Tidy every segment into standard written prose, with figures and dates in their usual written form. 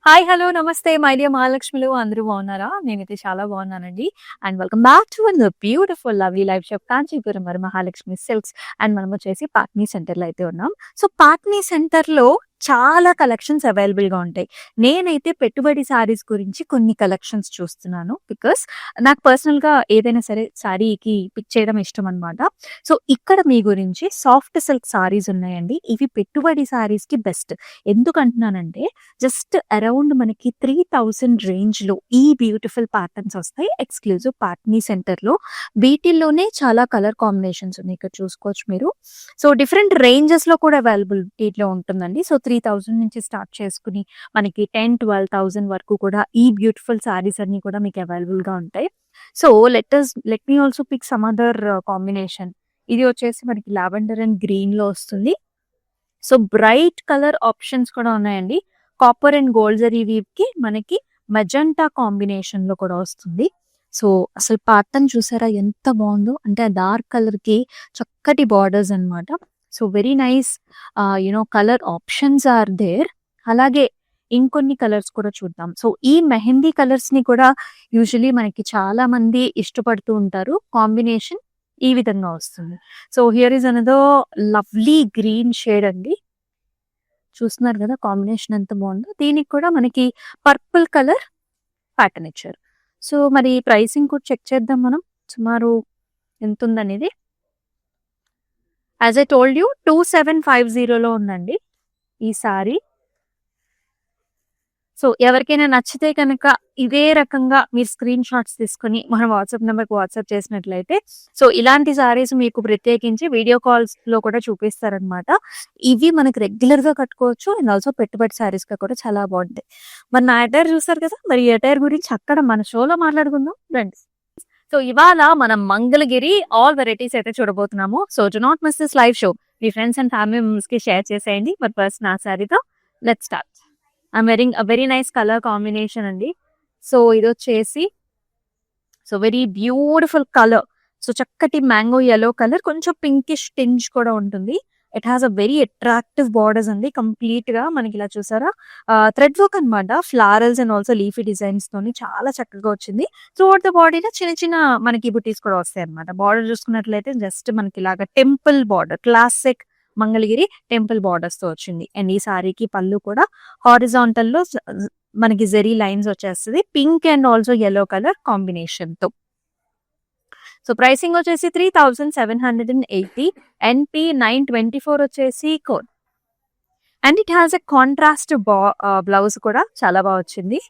Hi! Hello! నమస్తే my dear మహాలక్ష్మిలు అందరూ బాగున్నారా? నేనైతే చాలా బాగున్నానండి. And welcome back to another beautiful lovely life shop Kanchipuram మరి మహాలక్ష్మి సిల్క్స్. అండ్ మనమొచ్చేసి పాట్నీ సెంటర్‌లో అయితే ఉన్నాం. సో, పాట్నీ సెంటర్‌లో చాలా కలెక్షన్స్ అవైలబుల్‌గా ఉంటాయి. నేనైతే పెట్టుబడి శారీస్ గురించి కొన్ని కలెక్షన్స్ చూస్తున్నాను. బికాస్ నాకు పర్సనల్‌గా ఏదైనా సరే శారీకి పిక్ చేయడం ఇష్టమనమాట. సో, ఇక్కడ మీ గురించి సాఫ్ట్ సిల్క్ శారీస్ ఉన్నాయండి. ఇవి పెట్టుబడి శారీస్‌కి బెస్ట్. ఎందుకంటున్నానంటే జస్ట్ అరౌండ్ మనకి 3000 రేంజ్‌లో ఈ బ్యూటిఫుల్ ప్యాటర్న్స్ వస్తాయి. ఎక్స్‌క్లూజివ్ పాట్నీ సెంటర్‌లో. వీటిల్లోనే చాలా కలర్ కాంబినేషన్స్ ఉన్నాయి. ఇక్కడ చూసుకోవచ్చు మీరు. సో, డిఫరెంట్ రేంజెస్‌లో కూడా అవైలబిలిటీలో ఉంటుందండి. సో, 3000 నుంచి స్టార్ట్ చేసుకొని మనకి 10,000, 12,000 వరకు కూడా ఈ బ్యూటిఫుల్ శారీస్ అన్నీ కూడా మీకు అవైలబుల్‌గా ఉంటాయి. So, let me also pick some other combination. ఇది వచ్చేసి మనకి లావెండర్ అండ్ గ్రీన్‌లో వస్తుంది. సో, బ్రైట్ కలర్ ఆప్షన్స్ కూడా ఉన్నాయండి. కాపర్ అండ్ గోల్డ్ జరీ వీవ్‌కి మనకి మెజెంటా కాంబినేషన్‌లో కూడా వస్తుంది. సో, అసలు ప్యాటర్న్ చూసారా ఎంత బావుందో! అంటే ఆ డార్క్ కలర్‌కి చక్కటి బార్డర్స్ అన్నమాట. So, very nice colour options are there. అలాగే ఇంకొన్ని కలర్స్ కూడా చూద్దాం. సో, ఈ మెహందీ కలర్స్‌ని కూడా యూజువల్లీ మనకి చాలా మంది ఇష్టపడుతూ ఉంటారు. కాంబినేషన్ ఈ విధంగా వస్తుంది. So, here is another lovely green shade అండి. చూస్తున్నారు కదా కాంబినేషన్ ఎంత బాగుందో. దీనికి కూడా మనకి పర్పుల్ కలర్ ప్యాటర్న్ ఇచ్చారు. సో, మరి ప్రైసింగ్ కూడా చెక్ చేద్దాం మనం. సుమారు ఎంతుందనేది. యాజ్ ఐ టోల్డ్ యూ 2750లో ఉందండి ఈ సారీ. సో, ఎవరికైనా నచ్చితే కనుక ఇదే రకంగా మీరు స్క్రీన్ షాట్స్ తీసుకొని మన వాట్సాప్ నెంబర్‌కి వాట్సాప్ చేసినట్లయితే సో, ఇలాంటి సారీస్ మీకు ప్రత్యేకించి వీడియో కాల్స్‌లో కూడా చూపిస్తారనమాట. ఇవి మనకి రెగ్యులర్‌గా కట్టుకోవచ్చు. అండ్ ఆల్సో పెట్టుబడి సారీస్‌గా కూడా చాలా బాగుంటాయి. మరి నా అటైర్ చూసారు కదా! మరి ఈ అటైర్ గురించి అక్కడ మన షోలో మాట్లాడుకుందాం రండి. సో, ఇవాళ మనం మంగళగిరి ఆల్ వెరైటీస్ అయితే చూడబోతున్నాము. So, do not miss this live show. మీ ఫ్రెండ్స్ అండ్ ఫ్యామిలీ మెంబర్స్‌కి షేర్ చేసేయండి. మరి ఫస్ట్ నా సారీతో let's start. I'm wearing a very nice colour combination అండి. సో, ఇదొచ్చేసి వెరీ బ్యూటిఫుల్ కలర్. సో, చక్కటి మ్యాంగో యెల్లో కలర్ కొంచెం పింకిష్ టింజ్ కూడా ఉంటుంది. It has a very attractive borders అండి. కంప్లీట్‌గా మనకి ఇలా చూసారా థ్రెడ్ వర్క్ అనమాట. Florals and also leafy designs తోని చాలా చక్కగా వచ్చింది. త్రూఅవుట్ ద బాడీలో చిన్న చిన్న మనకి బుటీస్ కూడా వస్తాయన్నమాట. బార్డర్ చూసుకున్నట్లయితే జస్ట్ మనకి ఇలాగా temple border classic Mangalagiri temple borders తో వచ్చింది. అండ్ ఈ సారీకి పళ్ళు కూడా హారిజాంటల్ లో మనకి జెరీ లైన్స్ వచ్చేస్తుంది. Pink and also yellow colour combination తో. సో, ప్రైసింగ్ వచ్చేసి 3780. ఎన్‌పి 924 వచ్చేసి code. And it has a contrast blouse కూడా చాలా బాగా వచ్చింది.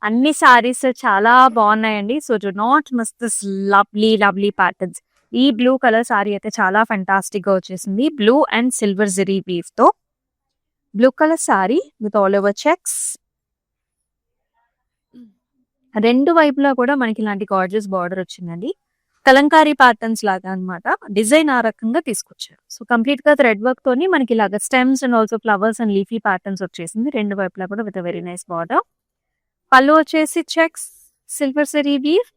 అన్ని సారీస్ చాలా బాగున్నాయండి. So, do not miss this lovely patterns. ఈ బ్లూ కలర్ సారీ అయితే చాలా ఫెంటాస్టిక్ గా వచ్చేసింది. Blue and silver zari weave తో blue colour sari with all over checks. రెండు వైపులా కూడా మనకి ఇలాంటి గార్జియస్ బార్డర్ వచ్చిందండి. కలంకారీ ప్యాటర్న్స్ లాగా అన్నమాట. డిజైన్ ఆ రకంగా తీసుకొచ్చారు. సో, కంప్లీట్ గా థ్రెడ్ వర్క్ తోని మనకి ఇలాగ stems and also flowers and leafy patterns వచ్చేసింది. రెండు వైపులా కూడా with very nice border. Pallu వచ్చేసి checks silver zari weave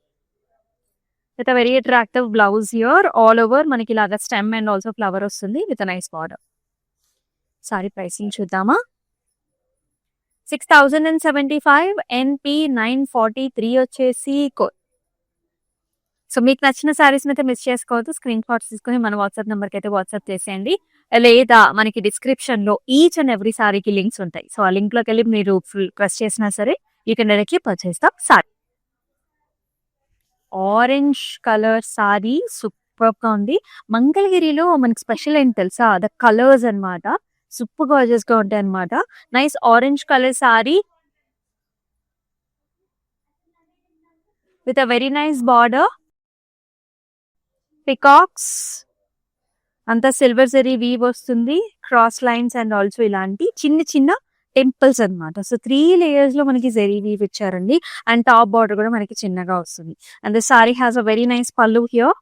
with very attractive blouse here. All over మనకి ఇలాగ స్టెమ్ అండ్ ఆల్సో ఫ్లవర్ వస్తుంది with nice border. Sari pricing చూద్దామా. 6075. ఎన్‌పి 943 వచ్చేసి కోడ్. సో, మీకు నచ్చిన సారీస్ అయితే మిస్ చేసుకోవద్దు. స్క్రీన్ షాట్స్ తీసుకొని మన వాట్సాప్ నెంబర్కి అయితే వాట్సాప్ చేసేయండి. లేదా మనకి డిస్క్రిప్షన్ లో ఈచ్ అండ్ ఎవ్రీ సారీకి లింక్స్ ఉంటాయి. సో, ఆ లింక్ లోకి వెళ్ళి మీరు ఫుల్ ప్రెస్ చేసినా సరే you can directly purchase the sorry. Orange colour sorry super గా ఉంది. మంగళగిరిలో మనకి స్పెషల్ ఏంటి తెలుసా? ద కలర్స్ అన్నమాట. సూపర్ గార్జియస్ గా ఉంటాయి అన్నమాట. Nice orange colour sari with a very nice border. Peacocks అంతా సిల్వర్ జరీ వీవ్ వస్తుంది. క్రాస్ లైన్స్ అండ్ ఆల్సో ఇలాంటి చిన్న చిన్న టెంపుల్స్ అన్నమాట. సో, 3 లేయర్స్ లో మనకి జరీ వీవ్ ఇచ్చారండి. అండ్ టాప్ బార్డర్ కూడా మనకి చిన్నగా వస్తుంది. And the sari has a very nice pallu here.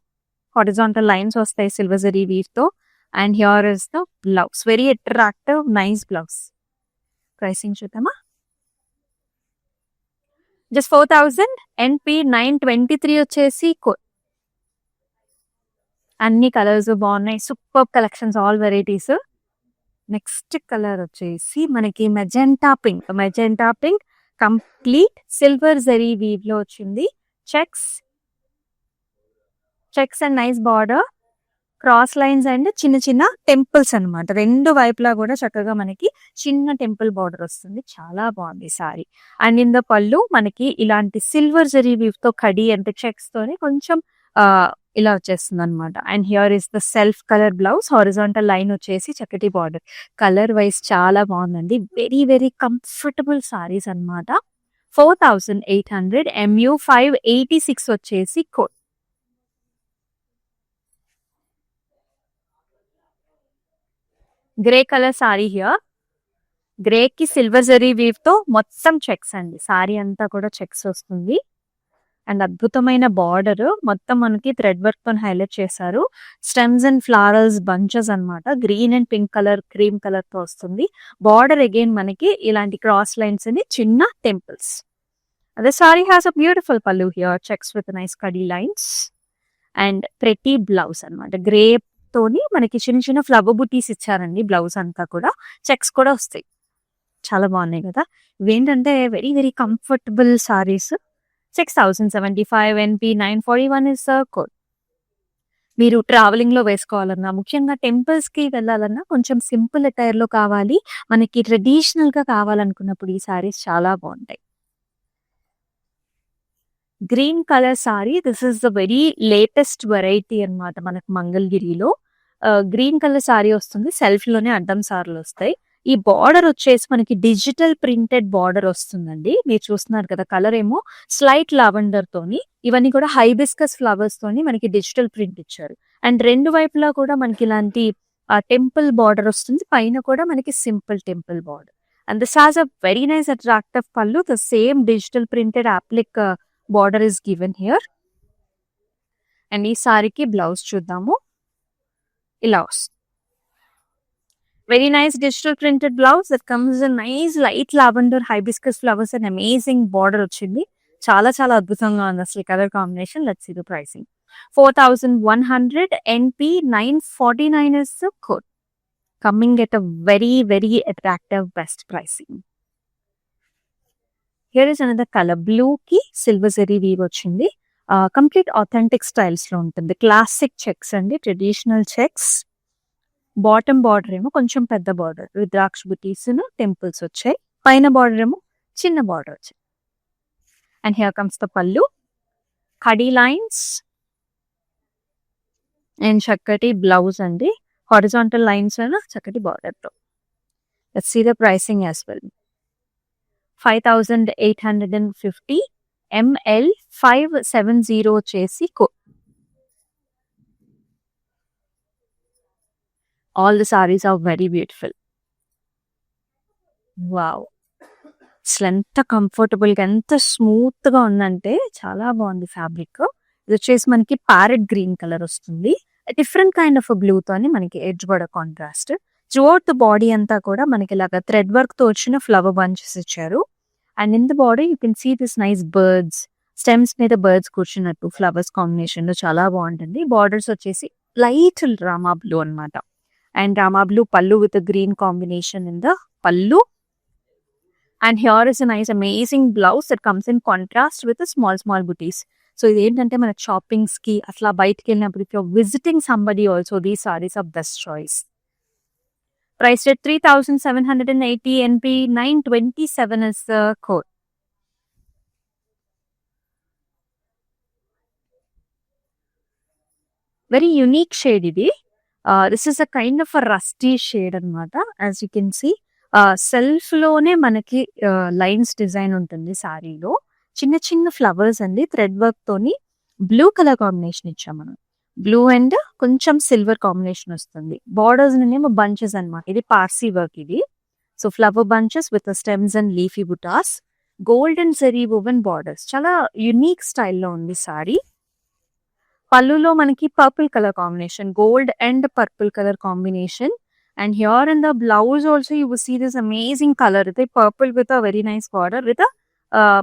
Horizontal lines వస్తాయి సిల్వర్ జరీ వీవ్ తో. And here is the blouse. Very attractive nice blouse. Pricing చూద్దామా. జస్ట్ 4000. ఎన్‌పి 923 వచ్చేసి కోడ్. అన్ని కలర్స్ బాగున్నాయి. Super collections all varieties. Next colour వచ్చేసి మనకి magenta pink complete silver zari weave లో వచ్చింది. Checks and nice border, cross lines and చిన్న చిన్న టెంపుల్స్ అన్నమాట. రెండు వైపులా కూడా చక్కగా మనకి చిన్న టెంపుల్ బార్డర్ వస్తుంది. చాలా బాగుంది సారీ. అండ్ ఇన్ ద పళ్ళు మనకి ఇలాంటి సిల్వర్ జరీ వీవ్ తో కడి అంటే చెక్స్ తోని కొంచెం ఇలా వచ్చేస్తుంది అనమాట. And here is the self colour blouse, horizontal line వచ్చేసి చక్కటి బార్డర్. కలర్ వైజ్ చాలా బాగుందండి. వెరీ వెరీ కంఫర్టబుల్ సారీస్ అన్నమాట. 4800 MU 586 వచ్చేసి code. Grey colour sorry here. Grey కి సిల్వర్ జరీ వీవ్ తో మొత్తం చెక్స్ అండి. సారీ అంతా కూడా చెక్స్ వస్తుంది. అండ్ అద్భుతమైన బార్డర్ మొత్తం మనకి థ్రెడ్ వర్క్ తో హైలైట్ చేశారు. స్టెమ్స్ అండ్ ఫ్లవరల్స్ బంచెస్ అన్నమాట. Green and pink colour, cream colour తో వస్తుంది. బార్డర్ అగైన్ మనకి ఇలాంటి క్రాస్ లైన్స్ అని చిన్న temples. The saree has a beautiful pallu here, checks with nice cuddy lines and pretty blouse అన్నమాట. గ్రే తోని మనకి చిన్న చిన్న ఫ్లవర్ బుటీస్ ఇచ్చారండి. బ్లౌజ్ అంతా కూడా చెక్స్ కూడా వస్తాయి. చాలా బాగున్నాయి కదా. ఇవేంటంటే very very comfortable saris. 6075 NP 941 is code. మీరు ట్రావెలింగ్ లో వేసుకోవాలన్నా, ముఖ్యంగా టెంపుల్స్ కి వెళ్ళాలన్నా కొంచెం సింపుల్ అటైర్ లో కావాలి, మనకి ట్రెడిషనల్ గా కావాలనుకున్నప్పుడు ఈ సారీస్ చాలా బాగుంటాయి. Green colour sorry, this is the very latest variety అన్నమాట మనకు మంగళగిరిలో. గ్రీన్ కలర్ సారీ వస్తుంది. సెల్ఫ్ లోనే అడ్డం సారీలు వస్తాయి. ఈ బార్డర్ వచ్చేసి మనకి డిజిటల్ ప్రింటెడ్ బార్డర్ వస్తుందండి. మీరు చూస్తున్నారు కదా, కలర్ ఏమో స్లైట్ లావెండర్ తోని, ఇవన్నీ కూడా హైబిస్కస్ ఫ్లవర్స్ తోని మనకి డిజిటల్ ప్రింట్ ఇచ్చారు. అండ్ రెండు వైపులా కూడా మనకి ఇలాంటి టెంపుల్ బార్డర్ వస్తుంది. పైన కూడా మనకి simple temple border. And this has a very nice attractive pallu. The same digital printed applique border is given here. అండ్ ఈ సారీకి బ్లౌజ్ చూద్దాము. ఇలా వస్తుంది. Very nice digital printed blouse that comes in nice light lavender hibiscus flowers and amazing border వచ్చింది. చాలా చాలా అద్భుతంగా ఉంది అసలు colour combination. Let's see the pricing. 4100 NP 949 is the code. Coming at a very very attractive best pricing. Here is another colour. Blue కి silver zari weave వచ్చింది. Complete authentic styles లో ఉంటుంది. క్లాసిక్ చెక్స్ అండి, ట్రెడిషనల్ చెక్స్. బాటమ్ బార్డర్ ఏమో కొంచెం పెద్ద border, rudraksha బుటీస్ temples వచ్చాయి. పైన బార్డర్ ఏమో చిన్న బార్డర్ వచ్చాయి. And here comes the pallu, కడీ లైన్స్ అండ్ చక్కటి బ్లౌజ్ అండి. హారిజాంటల్ లైన్స్ చక్కటి బార్డర్ తో. Let's see the pricing as well. 5850 ML 570 వచ్చేసి code. All the saris are very beautiful. Wow, అసలు ఎంత కంఫర్టబుల్ గా, ఎంత స్మూత్ గా ఉందంటే చాలా బాగుంది ఫ్యాబ్రిక్. ఇది వచ్చేసి మనకి ప్యారెట్ గ్రీన్ కలర్ వస్తుంది. డిఫరెంట్ కైండ్ ఆఫ్ బ్లూ తోని మనకి edge border contrast. Throughout the body అంతా కూడా మనకి ఇలాగా థ్రెడ్ వర్క్ తో వచ్చిన ఫ్లవర్ బంచెస్ ఇచ్చారు. And in the body you can see this nice birds, stems మీద బర్డ్స్ కూర్చున్నట్టు ఫ్లవర్స్ కాంబినేషన్ లో చాలా బాగుంటుంది. బార్డర్స్ వచ్చేసి లైట్ రామా బ్లూ అన్నమాట. And Rama blue pallu with green combination in the pallu. And here is a nice amazing blouse that comes in contrast with small small butis. So ఇదేంటంటే మన shoppings కి అట్లా బయటకి వెళ్ళినప్పుడు if you're visiting somebody also these saris are best choice. Priced at 3780 NP 927 is the code. Very unique shade idi. This is a kind of a rusty shade anamata. As you can see, self lone manaki lines design ఉంటుంది సారీలో. చిన్న చిన్న flowers అండి, thread work తోని blue colour combination ఇచ్చాం మనం. Blue and కొంచెం silver combination వస్తుంది. బార్డర్స్ నేమో బంచెస్ అన్నమాట. ఇది పార్సీ వర్క్ ఇది. So flower bunches with stems and leafy butas, gold and zari woven borders. చాలా యునిక్ స్టైల్లో ఉంది సారీ. పళ్ళులో మనకి purple colour combination, gold and purple colour combination. And here in the blouse also you will see this amazing colour. ఇది purple with a very nice border with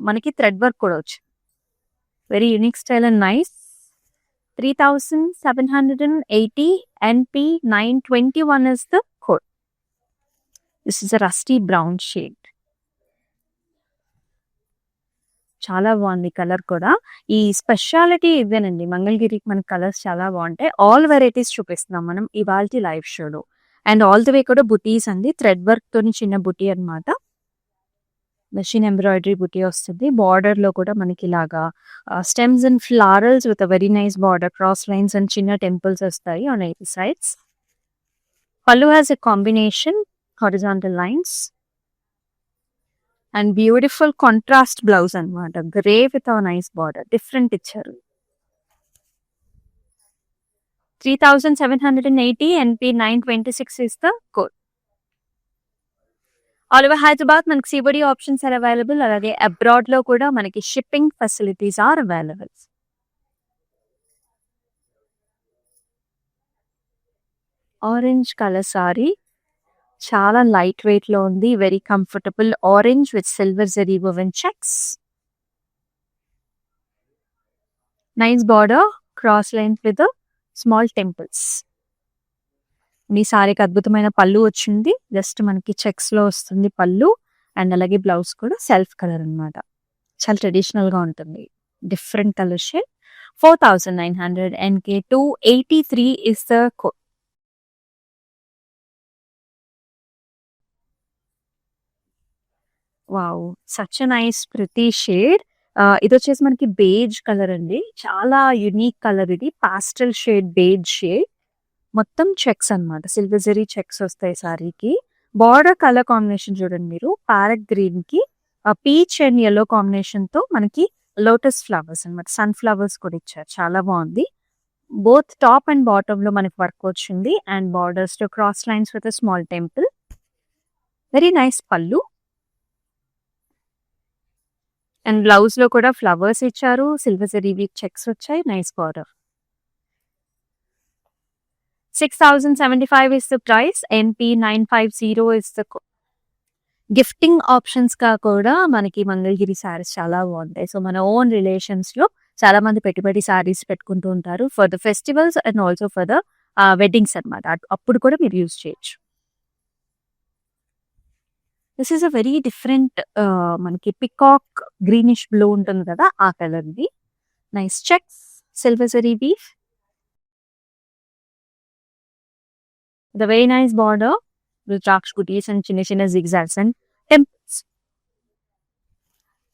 మనకి thread work కూడా వచ్చి very unique style and nice. 3780 NP 921 is the code. This is a rusty brown shade. చాలా బాగుంది colour కూడా. ఈ speciality ఇదేనండి. మంగళగిరికి మన కలర్స్ చాలా బాగుంటాయి. ఆల్ వెరైటీస్ చూపిస్తున్నాం మనం ఇవాల్టి లైవ్ షోలో. అండ్ ఆల్ ది వే కూడా బుటీస్ అండి. థ్రెడ్ వర్క్ తోని చిన్న బుటీ అన్నమాట. మెషిన్ ఎంబ్రాయిడరీ బుటీ వస్తుంది. బార్డర్ లో కూడా మనకి ఇలాగా stems and florals with a very nice border, cross lines and చిన్న టెంపుల్స్ వస్తాయి on eight sides. Pallu has a combination horizontal lines and beautiful contrast blouse అన్నమాట. Grey with a nice border, different ఇచ్చారు. 3780 NP 926 is the code. All over Hyderabad మనకి సిబడి options are available. అలాగే abroad లో కూడా మనకి shipping facilities are available. Orange colour sari చాలా light weight లో ఉంది. Very comfortable orange with silver zari woven checks. Nice border, cross lines with small temples. ఈ సారీకి అద్భుతమైన పళ్ళు వచ్చింది. జస్ట్ మనకి చెక్స్ లో వస్తుంది పళ్ళు. అండ్ అలాగే బ్లౌజ్ కూడా సెల్ఫ్ కలర్ అన్నమాట. చాలా ట్రెడిషనల్ గా ఉంటుంది. Different colour shade. 4900 NK 283 is the code. Wow, such a nice pretty shade. ఇది వచ్చేసి మనకి బేజ్ కలర్ అండి. చాలా యునిక్ కలర్ ఇది. పాస్టల్ షేడ్ బేజ్ షేడ్. మొత్తం చెక్స్ అన్నమాట. సిల్వర్ జరీ చెక్స్ వస్తాయి సారీకి. బార్డర్ కలర్ కాంబినేషన్ చూడండి మీరు. ప్యారెట్ గ్రీన్ కి పీచ్ అండ్ yellow కాంబినేషన్ తో మనకి లోటస్ ఫ్లవర్స్ అన్నమాట. సన్ ఫ్లవర్స్ కూడా ఇచ్చారు. చాలా బాగుంది. బోత్ టాప్ అండ్ బాటమ్ లో మనకి వర్క్ వచ్చింది. అండ్ బార్డర్స్ తో cross lines with small temple. Very nice పళ్ళు. అండ్ బ్లౌజ్ లో కూడా ఫ్లవర్స్ ఇచ్చారు. సిల్వర్ జరీ చెక్స్ వచ్చాయి. Nice border. 6075 is the price. NP 950 is the code. Gifting options గా కూడా మనకి మంగళగిరి సారీస్ చాలా బాగుంటాయి. సో మన ఓన్ రిలేషన్స్ లో చాలా మంది పెట్టుబడి సారీస్ పెట్టుకుంటూ ఉంటారు for the festivals and also for the weddings అన్నమాట. అప్పుడు కూడా మీరు యూజ్ చేయొచ్చు. This is a very different మనకి పికాక్ గ్రీనిష్ బ్లూ ఉంటుంది కదా, ఆ కలర్ ఇది. Nice checks, silver zari weave, the very nice border rudraksha butis and చిన్న చిన్న జిగ్జాగ్స్ అండ్ టెంపుల్స్.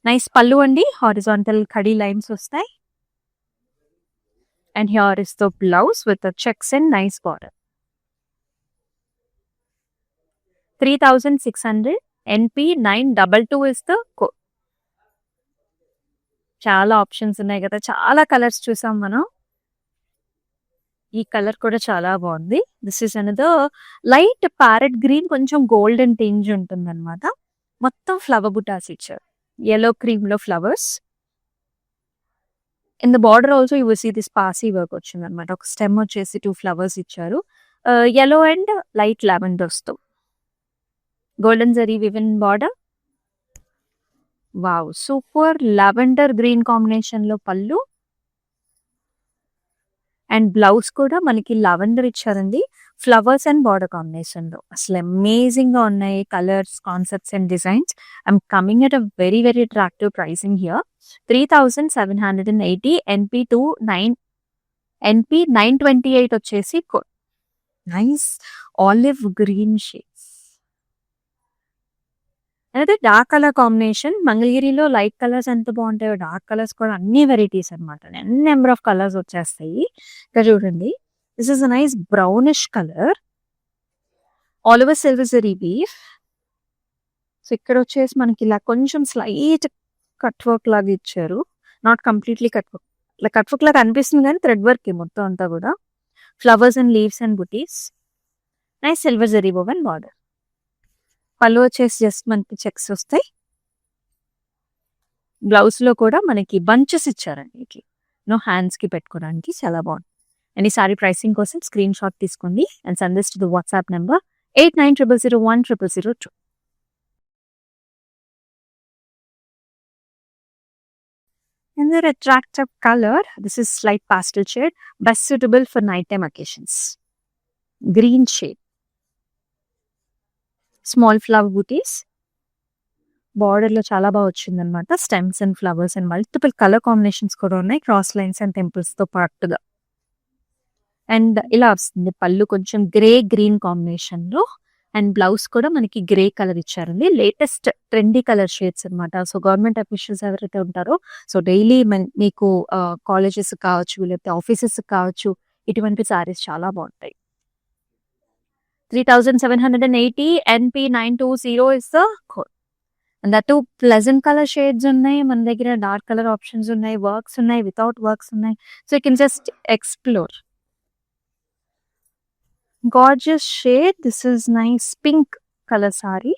నైస్ పళ్ళు అండి. హారిజాంటల్ కడీ లైన్స్ వస్తాయి. And here is the blouse with checks and nice border. 3600 NP 922 is the code. చాలా ఆప్షన్స్ ఉన్నాయి కదా. చాలా కలర్స్ చూసాం మనం. ఈ కలర్ కూడా చాలా బాగుంది. This is another light parrot green, కొంచెం గోల్డెన్ టింజ్ ఉంటుంది అనమాట. మొత్తం ఫ్లవర్ బుటాస్ ఇచ్చారు. yellow క్రీమ్ లో ఫ్లవర్స్. In the border also you will see this పాసీ వర్క్ వచ్చింది అనమాట. ఒక స్టెమ్ వచ్చేసి 2 ఫ్లవర్స్ ఇచ్చారు. yellow అండ్ లైట్ లావెండర్స్ తో golden zari woven border. Wow, super lavender green combination లో పళ్ళు. అండ్ బ్లౌజ్ కూడా మనకి లావెండర్ ఇచ్చారండి. ఫ్లవర్స్ అండ్ బార్డర్ కాంబినేషన్ లో అసలు అమేజింగ్ గా ఉన్నాయి colours, concepts and designs. I'm coming at a very very attractive pricing here. 3780 NP 928 వచ్చేసి నైస్ ఆలివ్ గ్రీన్ షేడ్స్. అయితే డార్క్ కలర్ కాంబినేషన్. మంగళగిరిలో లైట్ కలర్స్ ఎంత బాగుంటాయో డార్క్ కలర్స్ కూడా అన్ని వెరైటీస్ అనమాట. నెంబర్ ఆఫ్ కలర్స్ వచ్చేస్తాయి. ఇక్కడ చూడండి, this is a nice brownish colour. All over silver zari weave. So ఇక్కడ వచ్చేసి మనకి ఇలా కొంచెం స్లైట్ కట్ వర్క్ లాగా ఇచ్చారు. నాట్ కంప్లీట్లీ కట్ వర్క్, ఇలా కట్ వర్క్ లాగా అనిపిస్తుంది కానీ థ్రెడ్ వర్క్ మొత్తం అంతా కూడా. Flowers and leaves and buttis. Nice silver zari woven border. Pallu వచ్చేసి జస్ట్ మనకి చెక్స్ వస్తాయి. బ్లౌజ్ లో కూడా మనకి బంచెస్ ఇచ్చారండి. ఇట్లా హ్యాండ్స్ కి పెట్టుకోవడానికి చాలా బాగుంది. అండ్ ఈ సారీ ప్రైసింగ్ కోసం స్క్రీన్ షాట్ తీసుకోండి and send this to the WhatsApp number 8900010002. Another attractive color. This is light pastel shade, best suitable for nighttime occasions. Green shade. Small flower butis. బార్డర్‌లో చాలా బా వచ్చిందనమాట. Stems and flowers and multiple colour combinations కూడా ఉన్నాయి. Cross lines and టెంపుల్స్‌తో పాటుగా. And ఇలా వస్తుంది. పళ్ళు కొంచెం గ్రే, గ్రీన్ కాంబినేషన్‌లో అండ్ బ్లౌజ్ కూడా మనకి గ్రే కలర్ ఇచ్చారండి. లేటెస్ట్ ట్రెండీ కలర్ షేడ్స్ అనమాట. సో, గవర్నమెంట్ అఫీషియల్స్ ఎవరైతే ఉంటారో సో, డైలీ మీకు కాలేజెస్ కావచ్చు, లేకపోతే ఆఫీసెస్ కావచ్చు, ఇటువంటి సారీస్ చాలా బావుంటాయి. 3780 NP920 is the code. And that two pleasant colour shades ఉన్నాయి. మన దగ్గర డార్క్ కలర్ ఆప్షన్స్ ఉన్నాయి. వర్క్స్ ఉన్నాయి. వితౌట్ వర్క్స్ ఉన్నాయి. So, you can just explore. Gorgeous shade. This is nice pink color saree.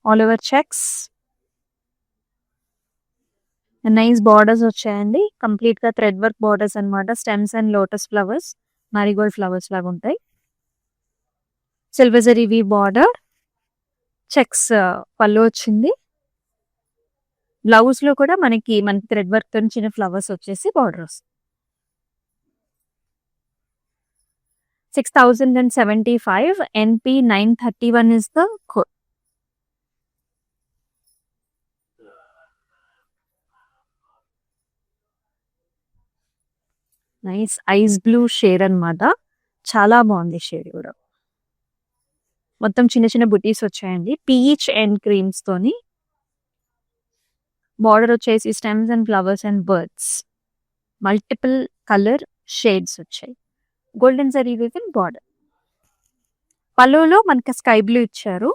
All over checks. And nice borders వచ్చాయండి. Complete గా thread work borders అన్నమాట. Stems and lotus flowers, marigold flowers లాగా ఉంటాయి. Silver zari weave border, checks pallu వచ్చింది. Blouse లో కూడా మనకి thread work తో చిన్న ఫ్లవర్స్ వచ్చేసి బార్డర్ వస్తుంది. 6075 NP931 is the code. Nice ice blue shade అన్నమాట. చాలా బాగుంది షేడ్ కూడా. మొత్తం చిన్న చిన్న బుటీస్ వచ్చాయండి. పీచ్ అండ్ క్రీమ్స్ తోని. బార్డర్ వచ్చేసి stems and flowers and birds. Multiple colour shades వచ్చాయి. Golden zari with in border. పళ్ళులో మనకి స్కై బ్లూ ఇచ్చారు.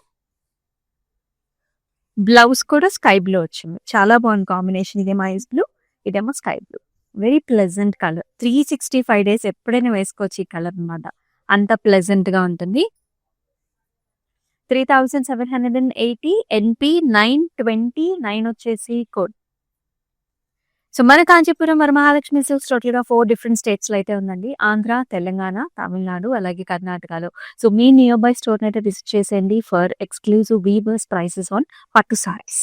బ్లౌజ్ కూడా స్కై బ్లూ వచ్చింది. చాలా బాగుంది కాంబినేషన్. ఇదేమో ఐస్ బ్లూ, ఇదేమో sky blue. Very pleasant colour. 365 days ఎప్పుడైనా వేసుకోవచ్చు ఈ కలర్ అన్నమాట. అంత ప్లెజెంట్ గా ఉంటుంది. 3780 NP929 వచ్చేసి కోడ్. సో, మన కాంచీపురం వరమహాలక్ష్మి సిల్క్స్ టోటల్ గా 4 డిఫరెంట్ స్టేట్స్ లో అయితే ఉందండి. ఆంధ్ర, తెలంగాణ, తమిళనాడు, అలాగే కర్ణాటకలో. సో, మీ నియర్ బై స్టోర్ అయితే విజిట్ చేసేయండి for exclusive weavers prices on pattu saris.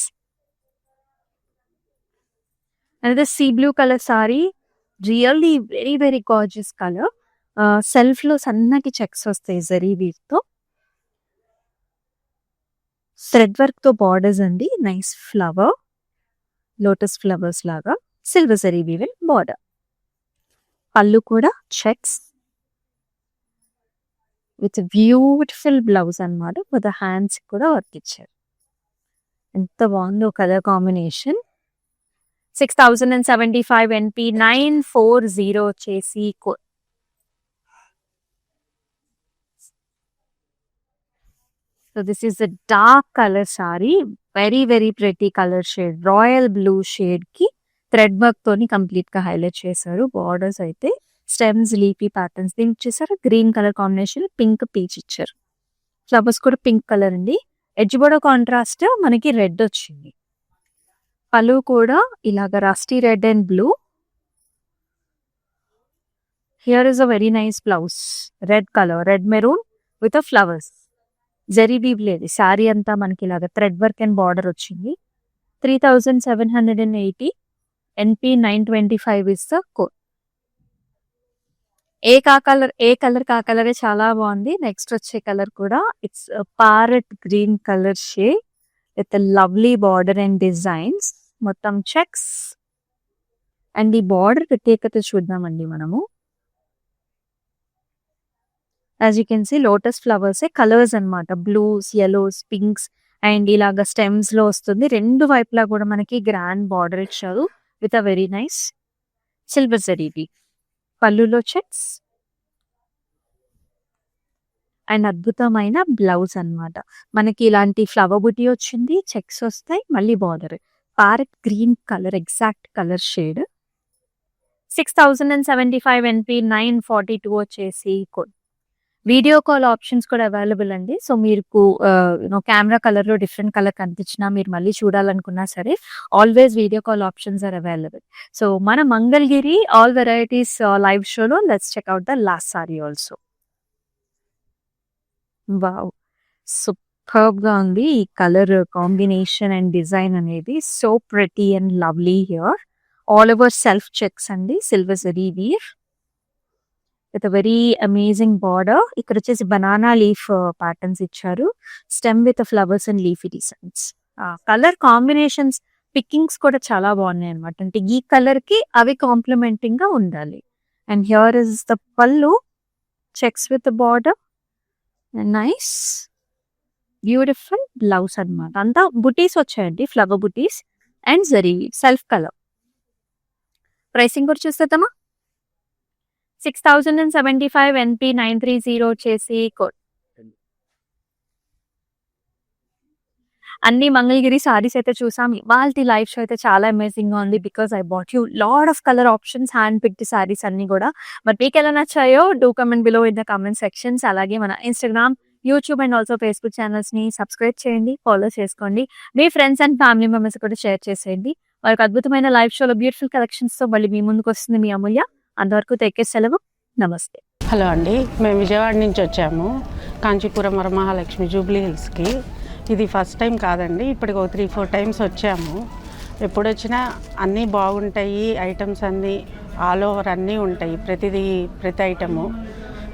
Another sea blue color saree. Really very very gorgeous color. Self లో సన్నటి చెక్స్ వస్తాయి జరీ వీవ్ తో. థ్రెడ్ వర్క్ తో బార్డర్స్ అండి. నైస్ ఫ్లవర్, లోటస్ ఫ్లవర్స్ లాగా. Silver zari weave border. Pallu కూడా చెక్స్ విత్ బ్యూటిఫుల్ బ్లౌజ్ అన్నమాట. With hands కూడా వర్క్ ఇచ్చారు. ఎంత బాగుందో కలర్ కాంబినేషన్. 6075 NP940 వచ్చేసి code. So, this is a dark color saree. Very very pretty color shade. Royal blue shade కి thread work తోని complete గా హైలైట్ చేశారు. బార్డర్స్ అయితే స్టెమ్స్, లీఫీ ప్యాటర్న్స్. దీనికి వచ్చేసారు green colour combination, pink peach ఇచ్చారు. Flowers కూడా పింక్ కలర్ అండి. ఎడ్జ్ బోర్డర్ కాంట్రాస్ట్ మనకి రెడ్ వచ్చింది. పళ్ళు కూడా ఇలాగ rusty red and blue. Here is a very nice blouse. Red colour, red maroon with flowers. Zari weave లేదు. శారీ అంతా మనకి ఇలాగ థ్రెడ్ వర్క్ అండ్ బార్డర్ వచ్చింది. 3780 NP925 ఇస్ ద కోడ్. ఏ కలర్ కా కలరే చాలా బాగుంది. నెక్స్ట్ వచ్చే కలర్ కూడా it's parrot green colour shade with lovely border and designs. మొత్తం చెక్స్. అండ్ ఈ బార్డర్ ప్రత్యేకత చూద్దామండి మనము. As you can see lotus flowers colours అన్నమాట. బ్లూస్, yellows, పింక్స్ అండ్ ఇలాగ స్టెమ్స్ లో వస్తుంది. రెండు వైపులా కూడా మనకి గ్రాండ్ బార్డర్ ఇచ్చారు with a very nice silver zari weave. పళ్ళులో చెక్స్ అండ్ అద్భుతమైన బ్లౌజ్ అన్నమాట. మనకి ఇలాంటి ఫ్లవర్ బుటీ వచ్చింది. చెక్స్ వస్తాయి. మళ్ళీ border. Parrot green colour exact colour shade. 6075 NP942 వచ్చేసి కోడ్. వీడియో కాల్ ఆప్షన్స్ కూడా అవైలబుల్ అండి. సో, మీకు కెమెరా కలర్ లో డిఫరెంట్ కలర్ కనిపించినా, మీరు మళ్ళీ చూడాలనుకున్నా సరే always video call options are available. So, మన మంగళగిరి ఆల్ వెరైటీస్ లైవ్ షోలో let's check out the last sari also. Wow, superb గా ఉంది ఈ కలర్ కాంబినేషన్ అండ్ డిజైన్ అనేది. సో pretty and lovely here. All over self checks అండి. Silver zari weave. With very amazing border. ఇక్కడ వచ్చేసి బనానా లీఫ్ ప్యాటర్న్స్ ఇచ్చారు. Stem with flowers and leafy designs. Colour combinations pickings కూడా చాలా బాగున్నాయి అనమాట. అంటే ఈ కలర్ కి అవి కాంప్లిమెంటింగ్ గా ఉండాలి. అండ్ హియర్ ఇస్ ద పళ్ళు, checks with border, nice beautiful blouse అనమాట. అంతా బుటీస్ వచ్చాయండి, flower buttis and zari self colour. Pricing కూడా చూసేద్దామా? 6075 NP 930 వచ్చేసి కోడ్. అన్ని మంగళగిరి సారీస్ అయితే చూసాం. ఇవాల్టి లైవ్ షో అయితే చాలా అమేజింగ్ గా ఉంది. Because I bought you lot of colour options, hand picked saris అన్ని కూడా. మరి మీకు ఎలా నచ్చాయో do comment below in the comment sections. అలాగే మన Instagram, YouTube and also Facebook channels ని సబ్స్క్రైబ్ చేయండి, ఫాలో చేసుకోండి. మీ ఫ్రెండ్స్ అండ్ ఫ్యామిలీ మెంబర్స్ కూడా షేర్ చేసేయండి. వాళ్ళకి అద్భుతమైన లైవ్ షోలో బ్యూటిఫుల్ కలెక్షన్స్ తో మళ్ళీ మీ ముందుకు వస్తుంది మీ అమూల్య. అంతవరకు తెక్కే సెలవు. నమస్తే. హలో అండి, మేము విజయవాడ నుంచి వచ్చాము కాంచీపురం వరమహాలక్ష్మి జూబ్లీ హిల్స్కి. ఇది ఫస్ట్ టైం కాదండి, ఇప్పటికి ఒక 3-4 టైమ్స్ వచ్చాము. ఎప్పుడు వచ్చినా అన్నీ బాగుంటాయి, ఐటమ్స్ అన్నీ ఆల్ ఓవర్ అన్నీ ఉంటాయి. ప్రతి ఐటము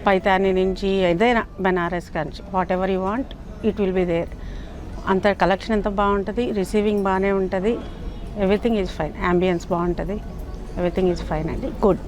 పైతాని నుంచి ఏదైనా Banaras Kanchi whatever you want it will be there. అంత కలెక్షన్ ఎంత బాగుంటుంది, రిసీవింగ్ బాగానే ఉంటుంది, ఎవ్రీథింగ్ ఈజ్ ఫైన్, అంబియన్స్ బాగుంటుంది, ఎవ్రీథింగ్ ఈజ్ ఫైన్ అండి, గుడ్.